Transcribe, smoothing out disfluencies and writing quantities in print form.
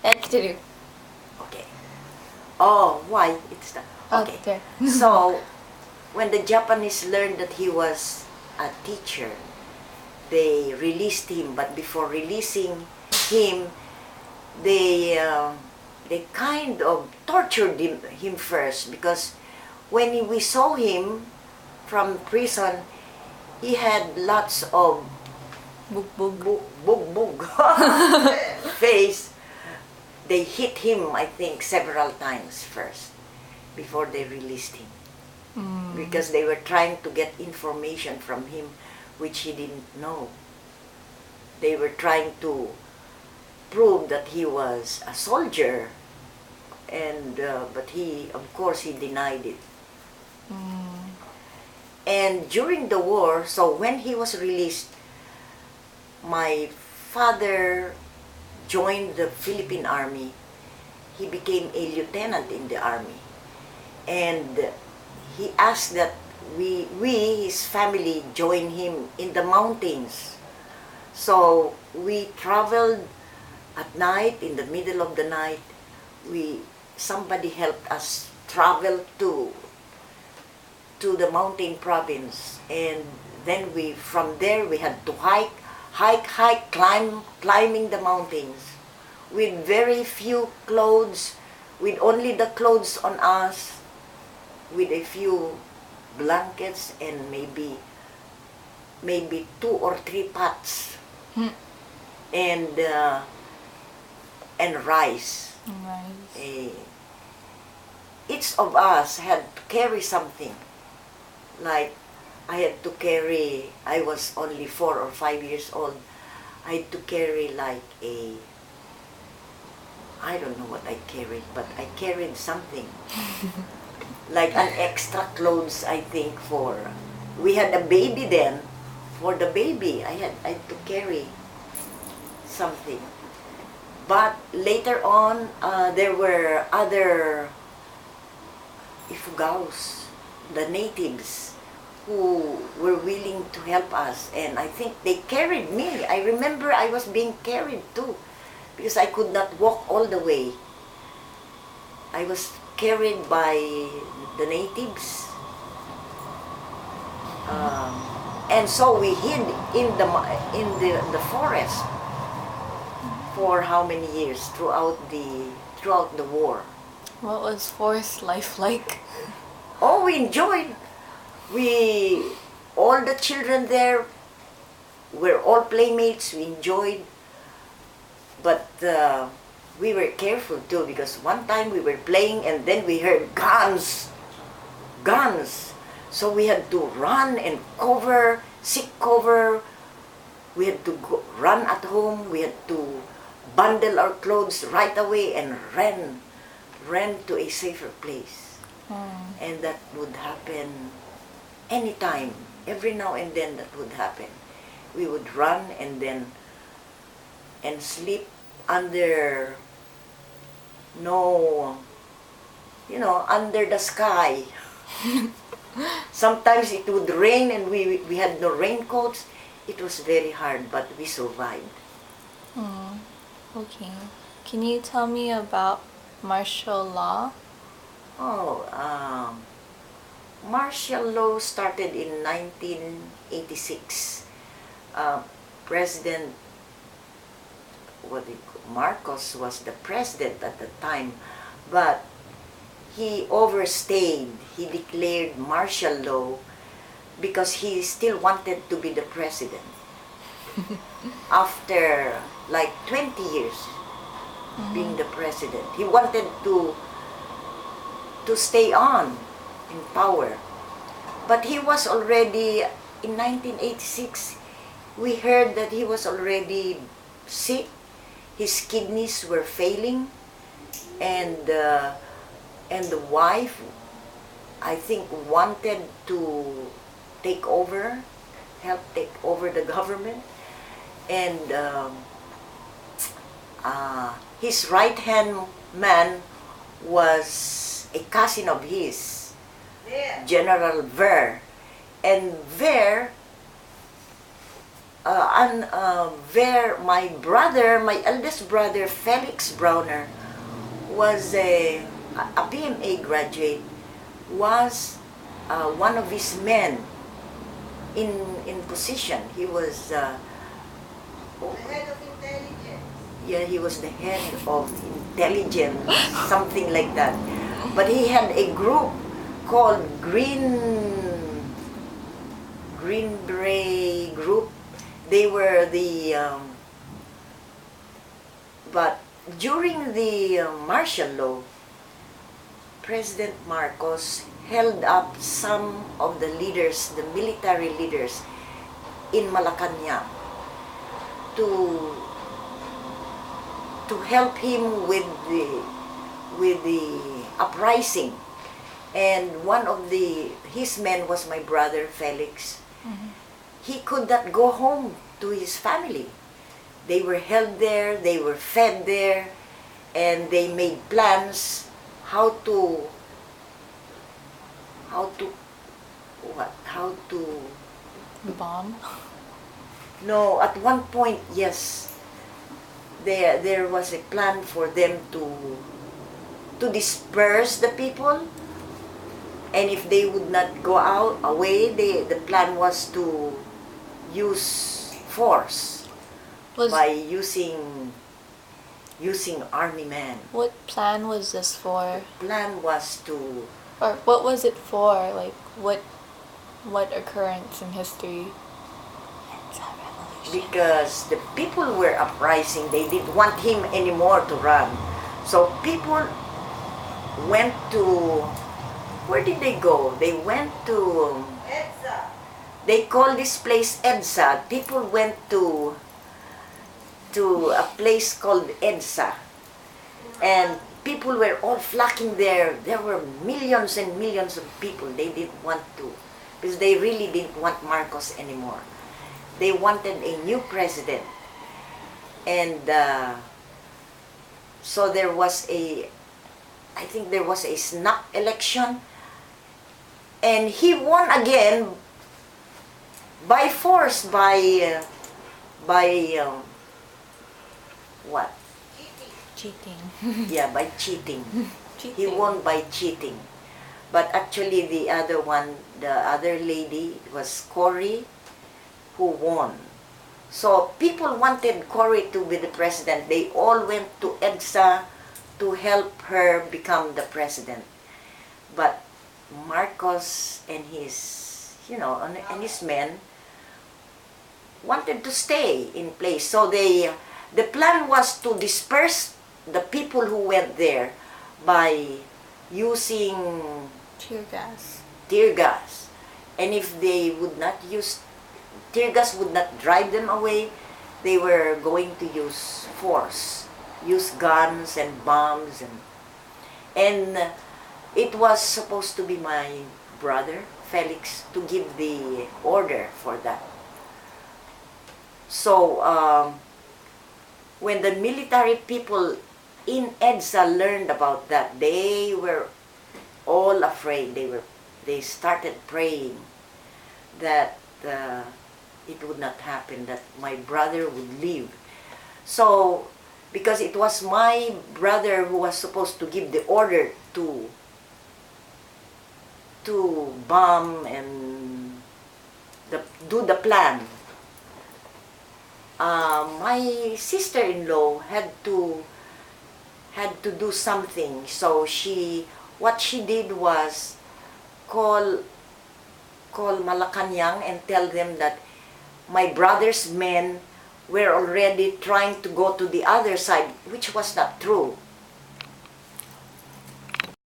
Actually. Okay. Oh, why? It's the... Okay. There. So, when the Japanese learned that he was a teacher, they released him. But before releasing him, they kind of tortured him first, because when we saw him from prison, he had lots of bug face. They hit him, I think, several times first before they released him, because they were trying to get information from him which he didn't know. They were trying to prove that he was a soldier, and but he, of course, he denied it. And during the war, so when he was released, my father joined the Philippine Army. He became a lieutenant in the army, and he asked that we his family join him in the mountains. So we traveled at night, in the middle of the night. Somebody helped us travel to the mountain province, and then from there we had to climbing the mountains with very few clothes, with only the clothes on us, with a few blankets and maybe 2 or 3 pots and rice. Nice. Each of us had to carry something. Like, I had to carry, I was only 4 or 5 years old, I had to carry like I don't know what I carried, but I carried something. Like an extra clothes, I think, we had a baby then. For the baby, I had to carry something. But later on, there were other Ifugaos, the natives, who were willing to help us, and I think they carried me. I remember I was being carried too, because I could not walk all the way. I was carried by the natives, and so we hid in the forest for how many years throughout the war. What was forest life like? Oh, we enjoyed. All the children there were all playmates. We enjoyed, but we were careful too, because one time we were playing and then we heard guns. So we had to run and seek cover. We had to run at home. We had to bundle our clothes right away and ran to a safer place. And that would happen anytime. Every now and then that would happen. We would run and sleep under under the sky. Sometimes it would rain and we had no raincoats. It was very hard, but we survived. Okay. Can you tell me about martial law? Martial law started in 1986. President Marcos was the president at the time, but he overstayed. He declared martial law because he still wanted to be the president. After like 20 years being the president, he wanted to stay on in power. But he was already, in 1986, we heard that he was already sick. His kidneys were failing, and the wife, I think, wanted to help take over the government, and his right-hand man was a cousin of his, General Ver, and Ver my brother, my eldest brother, Felix Browner, was a PMA graduate, was one of his men in position. He was The head of intelligence. yeah, he was the head of intelligence, something like that. But he had a group called Green Beret Group. They were the but during the martial law, President Marcos held up some of the leaders, the military leaders in Malacanang to help him with the uprising. And one of his men was my brother Felix. He could not go home to his family. They were held there, they were fed there, and they made plans how to Bomb. no, at one point, yes, there was a plan for them to disperse the people, and if they would not go away, the plan was to use force by using army men. What plan was this for? Plan was to Or what was it for? Like, what occurrence in history? It's a revolution. because the people were uprising, they didn't want him anymore to run. So people went to, where did they go? They went to, EDSA. they call this place EDSA. People went to a place called EDSA. And people were all flocking there. There were millions and millions of people. They didn't want to, because they really didn't want Marcos anymore. They wanted a new president. And so there was I think there was a snap election. And he won again by force, by what? Cheating. Yeah, by cheating. He Cheating. won by cheating. But actually the other one, the other lady was Cory, who won. So people wanted Cory to be the president. They all went to EDSA to help her become the president. But Marcos and his, and his men wanted to stay in place. So the plan was to disperse the people who went there by using Tear gas. tear gas. And if they would not use tear gas, would not drive them away, they were going to use force, use guns and bombs, and it was supposed to be my brother Felix to give the order for that. So when the military people in EDSA learned about that, they were all afraid. They started praying that it would not happen, that my brother would leave. So, because it was my brother who was supposed to give the order to bomb and do the plan, my sister-in-law had to do something. So what she did was call Malacanang and tell them that my brother's men were already trying to go to the other side, which was not true.